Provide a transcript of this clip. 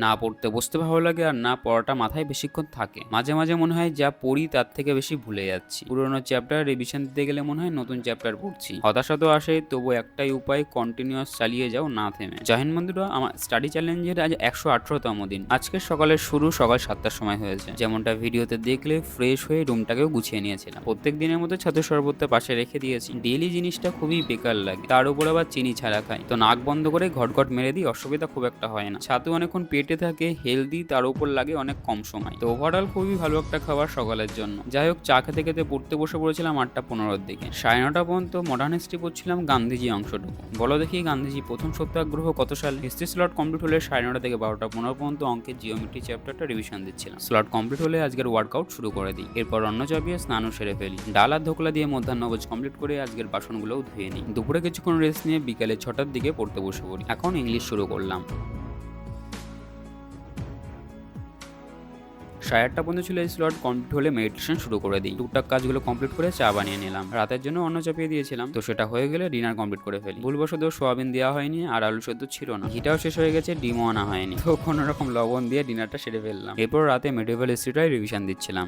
না পড়তে বসতে ভালো লাগে আর না পড়াটা মাথায় বেশিক্ষণ থাকে। মাঝে মাঝে মনে হয় যা পড়ি তার থেকে বেশি ভুলে যাচ্ছি। পুরোনো চ্যাপ্টার রিভিশন দিতে গেলে মনে হয় নতুন চ্যাপ্টার পড়ছি। হতাশা তো আসে, তবু একটাই উপায়, কন্টিনিউয়াস চালিয়ে যাও না থেমে। জয় হিন্দ বন্ধুরা, আমার স্টাডি চ্যালেঞ্জের আজ 118তম দিন। আজকের সকালের শুরু সকাল 7টার সময় হয়েছে। যেমনটা ভিডিওতে দেখলে ফ্রেশ হয়ে রুমটাকেও গুছিয়ে নিয়েছিলাম। প্রত্যেক দিনের মতো ছাতু শরবতটা পাশে রেখে দিয়েছি। ডেইলি জিনিসটা খুবই বেকার লাগে, তার উপর আবার চিনি ছাড়া খাই, তো নাক বন্ধ করে ঘটঘট মেরে দিই, অসুবিধা খুব একটা হয় না। ছাতু অনেকক্ষণ পেটে থাকে, হেলদি, তার উপর লাগে অনেক কম সময়, তো ওভারঅল খুবই ভালো একটা খাবার সকালের জন্য। যাই হোক, চা খেতে খেতে পড়তে বসে পড়েছিলাম 8টা 15-র দিকে। 9:30 পর্যন্ত মডার্ন হিস্ট্রি পড়ছিলাম, গান্ধীজি অংশটুকু। বলো দেখি, গান্ধীজি প্রথম সত্যাগ্রহ কত সালে? হিস্ট্রি স্লট কমপ্লিট হলে 9:30 থেকে 12টা 15 পর্যন্ত অঙ্কের জিওমেট্রি চ্যাপ্টারটা রিভিশন দিচ্ছিলাম। স্লট কমপ্লিট হলে আজকের ওয়ার্কআউট শুরু করে দিই। এরপর অন্য চাপিয়ে স্নানও সেরে ফেলি। ডাল আর ধোকলা দিয়ে মধ্যাহ্নভোজ কমপ্লিট করে আজকের বাসনগুলোও ধুয়ে নিই। দুপুরে কিছুক্ষণ রেস্ট নিয়ে বিকেলে 6টার দিকে পড়তে বসে পড়ি। এখন ইংলিশ শুরু করলাম। 8:30 পর্যন্ত ছিল এই স্লট কমপ্লিট হলে মেডিটেশন শুরু করে দিই। টুকটাক কাজগুলো কমপ্লিট করে চা বানিয়ে নিলাম। রাতের জন্য অন্য চাপিয়ে দিয়েছিলাম, তো সেটা হয়ে গেলে ডিনার কমপ্লিট করে ফেলি। ভুলবশত সোয়াবিন দেওয়া হয়নি আর আলু সেদ্ধ ছিল না, ঘিটাও শেষ হয়ে গেছে, ডিমও আনা হয়নি, তো কোনো রকম লবণ দিয়ে ডিনারটা সেরে ফেললাম। এরপর রাতে মেডিভেল হিস্ট্রিটাই রিভিশন দিচ্ছিলাম।